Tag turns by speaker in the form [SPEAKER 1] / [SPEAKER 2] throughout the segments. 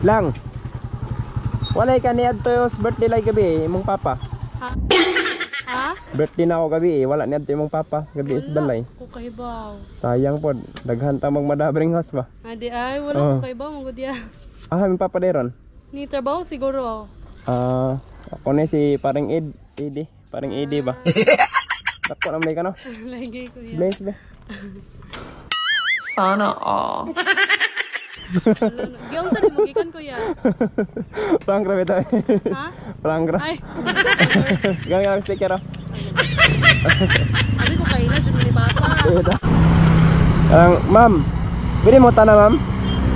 [SPEAKER 1] Lang. Walay ka niya to birthday lay gabi imong papa.
[SPEAKER 2] Ha? Ha?
[SPEAKER 1] Birthday na ako gabi wala niya to imong papa gabi is balay.
[SPEAKER 2] Ko kahibaw.
[SPEAKER 1] Sayang pod, daghan ta magmadabring house ba.
[SPEAKER 2] Adi ay wala ko kahibaw mo gud ya.
[SPEAKER 1] Imong papa deron.
[SPEAKER 2] Ni trabaho siguro.
[SPEAKER 1] Ako ni si paring Edi, paring Edi ba. Dako na may ka no.
[SPEAKER 2] Lagi ko ya.
[SPEAKER 1] Bless ba.
[SPEAKER 3] Sana all.
[SPEAKER 2] Gyung sa mo gikan ko ya.
[SPEAKER 1] Prank ra bitaw.
[SPEAKER 2] Ha?
[SPEAKER 1] Prank ra.
[SPEAKER 2] Ay.
[SPEAKER 1] Gang sticker ra.
[SPEAKER 2] Abi ko kay na jud ni papa.
[SPEAKER 1] Ma'am. Bili mo tana, ma'am.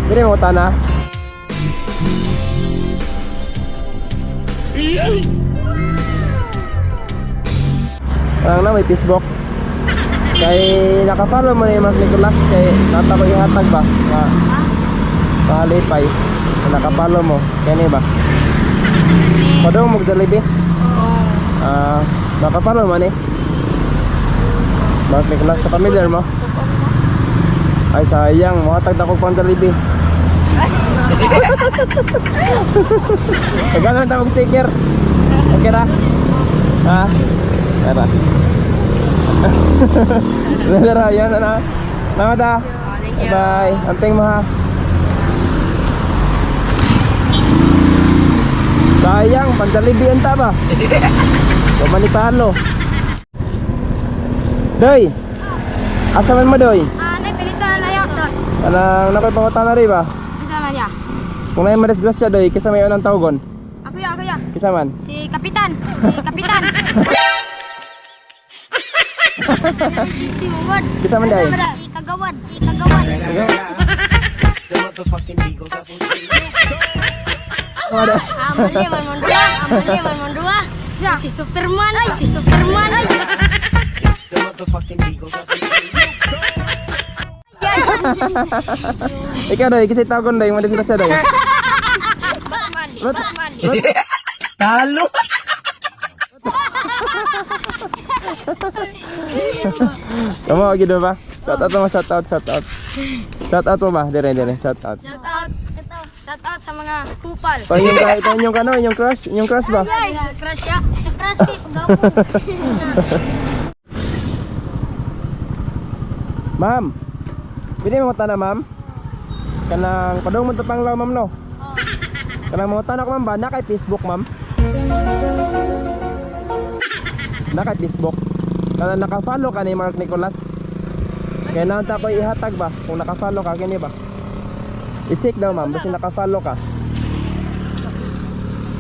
[SPEAKER 1] Bili mo tana. Na may Facebook. Kay naka-follow mo na yung Mas Nicolas kay nata ko ihatag ba? Pahalipay. Naka-follow mo. Kani ba? Padong mo Jollibee. Naka-follow man eh. Mas Nicolas sa familiar mo? Ay sayang, mahatag na ko pang Jollibee. Kagano na tawag sticker? Okay ra? Ha? Tara. Tara, yan na. Salamat ah. Bye. Anteng mo ha. Sayang, pang-Jollibee anta ba? Manipalo. Doy. Asa man mo doy?
[SPEAKER 4] Nagpilito na layo doon.
[SPEAKER 1] Kanang nakoy pangutan na rin ba?
[SPEAKER 4] Isa man ya.
[SPEAKER 1] Kung may madisgrasya doy, kisa may unang tawgon?
[SPEAKER 4] Ako ya.
[SPEAKER 1] Kisa man?
[SPEAKER 4] Si Kapitan. Si Kapitan. Si Mugod.
[SPEAKER 1] Kisa man day?
[SPEAKER 4] Si Kagawad. Si Kagawad. Amali man mondua. Amali man mondua. Si Superman. Si Superman.
[SPEAKER 1] Ikaw doy, kisa tawgon doy, madisgrasya doy?
[SPEAKER 4] Batman.
[SPEAKER 3] Talo.
[SPEAKER 1] Kamu gitu ba? Shout out mo, shout out. Shout out mo ba? Dire, shout out.
[SPEAKER 4] Shout out. Ito. Shout out sa mga kupal.
[SPEAKER 1] Inyong crush ba?
[SPEAKER 4] Ay, crush ya. Crush pi pagawon.
[SPEAKER 1] Ma'am. Pwede mo tana, ma'am? Kanang padong mo tapanglaw, ma'am no? Kanang mo tana ko, ma'am ba? Na kay Facebook, ma'am. Na kay Facebook. Kanang naka-follow ka ni Mark Nicolas. Kaya nanta ko ihatag ba? Kung naka-follow ka, kini ba? I-check daw, ma'am. Basta naka-follow ka.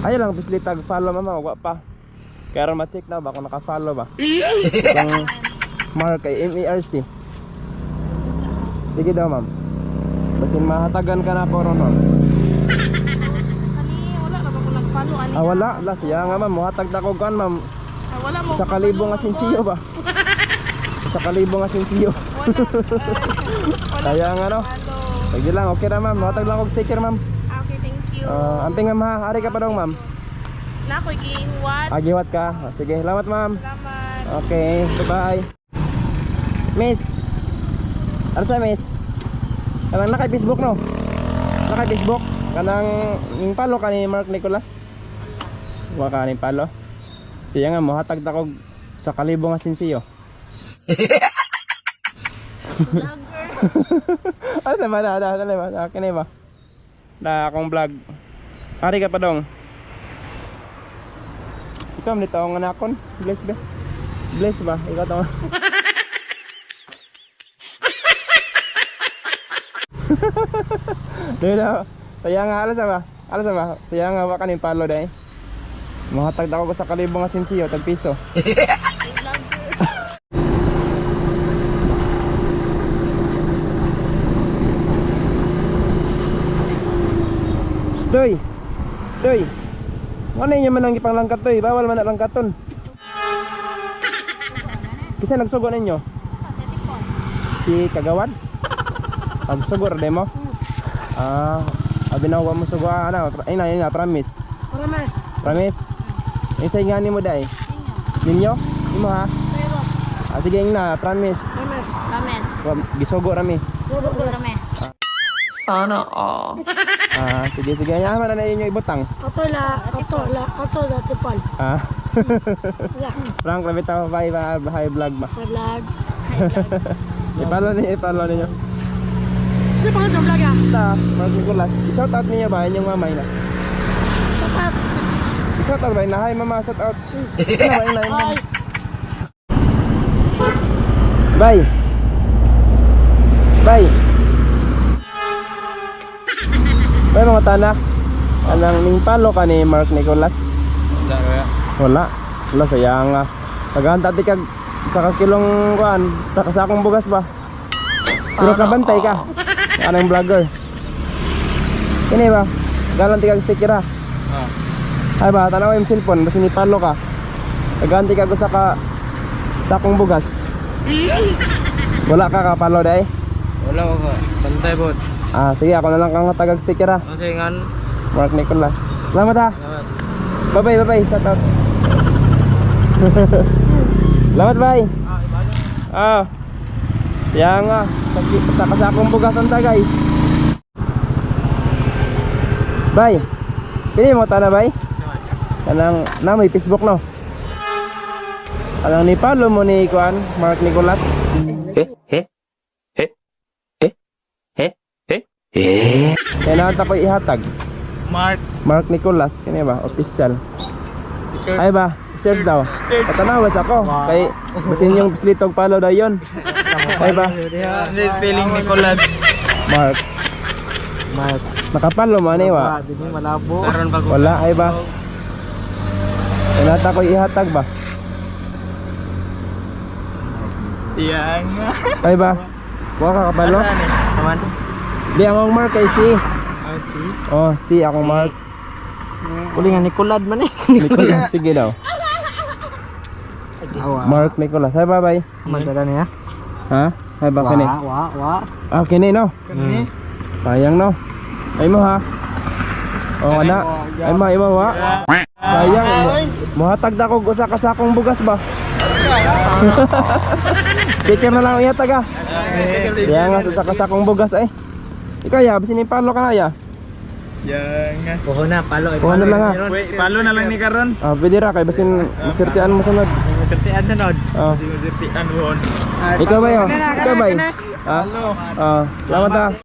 [SPEAKER 1] Ayaw lang, bisli tag-follow, ma'am. Wag pa. Kaya ma-check na ba kung naka-follow ba? Kung Mark kay M-E-R-C. Sige daw, ma'am. Basin mahatagan ka na po ron, ma'am.
[SPEAKER 2] Ani wala na ba ko nag-follow ani?
[SPEAKER 1] Wala. Wala siya nga, ma'am. Muhatag na ko kan, ma'am.
[SPEAKER 2] Wala mo.
[SPEAKER 1] Sa kalibo nga sinsiyo ba? Sa kalibo nga sinsiyo. Kaya nga, no? Sige lang, okay na, ma'am. Muhatag lang ko sticker, ma'am.
[SPEAKER 2] Okay, thank you.
[SPEAKER 1] Amping, ma'am, ha? Ari ka pa daw, ma'am.
[SPEAKER 2] Na ko giinwat.
[SPEAKER 1] Agiwat ka. Sige, salamat, ma'am.
[SPEAKER 2] Salamat.
[SPEAKER 1] Okay, bye-bye. Miss. Ano sa, miss? Kanang naka Facebook, no? Naka Facebook. Kanang yung palo ka ni Mark Nicolas. Huwag ka ni palo. Siya nga mo, hatag na ko sa kalibo nga sinsiyo. Ano na ba? Akin na ba? Na akong vlog. Ari ka pa dong. Ikaw nito ang anakon. Bless ba? Bless ba? Ikaw to. Dito. Saya nga alas ba? Alas ba? Saya nga wa kanin palo dai. Mahatag ako sa kalibo nga sinsiyo tag piso. Doy. Doy. Ano niya man ang ipanglangkat toy? Bawal man ang langkaton. Kisa nagsugo ninyo? Si Kagawad? Pagsugor demo? Abinawa mo sugo ana. Ay na, promise.
[SPEAKER 2] Promise.
[SPEAKER 1] Promise. Insay nga ni mo dai. Ninyo? Imo ha? Sige na, promise.
[SPEAKER 2] Promise.
[SPEAKER 4] Promise.
[SPEAKER 1] Gisugo rami.
[SPEAKER 4] Sugo rame.
[SPEAKER 3] Sana all.
[SPEAKER 1] Sige, sige. Ayaw na ninyo ibutang.
[SPEAKER 4] Ato dati pal. Ya,
[SPEAKER 1] Frank, labit ako bye vlog ba?
[SPEAKER 4] vlog.
[SPEAKER 1] Ipalo ninyo.
[SPEAKER 4] Di pa ka vlog ya?
[SPEAKER 1] Ito, Mark Nicolas. I-shout out ninyo ba? Inyong mamay na.
[SPEAKER 4] Shut up.
[SPEAKER 1] I-shout out ba? Hi mama, shout out. Ano ba? Ina,
[SPEAKER 4] Bye.
[SPEAKER 1] Bye. Bye. Bye mga tana. Anang ning palo ka ni Mark Nicolas? Wala. Wala sayang nga. Tagahanta ti kag sa kakilong kuan, sa kasakong bugas ba? Pero kabantay ka. Anang vlogger. Kini ba? Galang ti kag sticker ha. Ay ba, tanaw yung cellphone, basta ni palo ka. Tagahanti ka sa ka sakong bugas. Wala ka kapalo day?
[SPEAKER 5] Wala ko ka. Bantay bot.
[SPEAKER 1] Sige, ako na lang kang tagag sticker ha.
[SPEAKER 5] Kasi nga.
[SPEAKER 1] Mark Nicolas. Salamat ha. Bye-bye. Shout out. Salamat, bye. Yan nga. Sa kasakong bugasan ta, guys. Bye. Pili mo ta na, bye. Kanang na may Facebook no. Kanang ni follow mo ni kuan Mark Nicolas. Kaya nakita ko ihatag Mark Nicolas, kanya ba? Official. Ay ba? Search daw. Katanawas ako. Kay basin yung slitog follow daw yun. Ay ba?
[SPEAKER 5] Hindi spelling Nicolas.
[SPEAKER 1] Mark. Nakapalo mo ano wa?
[SPEAKER 5] Hindi malabo. Karon bago.
[SPEAKER 1] Wala, ay ba? Kaya nakita ko ihatag ba?
[SPEAKER 5] Siyang.
[SPEAKER 1] Ay ba? Huwag ka kapalo?
[SPEAKER 5] Naman.
[SPEAKER 1] Di akong Mark kay si.
[SPEAKER 5] Si.
[SPEAKER 1] Oh, si akong Mark.
[SPEAKER 5] Uli nga Nicolad man eh.
[SPEAKER 1] Nicolas, sige daw. Mark Nicolas. Hi, bye-bye.
[SPEAKER 5] Magdala niya.
[SPEAKER 1] Ha? Hi, ba kini?
[SPEAKER 5] Wa.
[SPEAKER 1] Kini no? Sayang no? Ay mo ha? Oh, ana. Ay mo, ha? Sayang. Muhatag na ko usa ka sakong bugas ba? Sticker na lang ihatag ha. Kaya nga sa kasakong bugas eh. Ikaw ya, bisin palo ka na ya.
[SPEAKER 5] Yang. Puho na palo.
[SPEAKER 1] Puho na lang ha.
[SPEAKER 5] Palo na lang ni karon.
[SPEAKER 1] Pwede ra kay basin masertian mo sunod.
[SPEAKER 5] Masertian sunod.
[SPEAKER 1] Oh.
[SPEAKER 5] Masertian ron.
[SPEAKER 1] Ikaw ba yo? Ikaw ba? Salamat ha.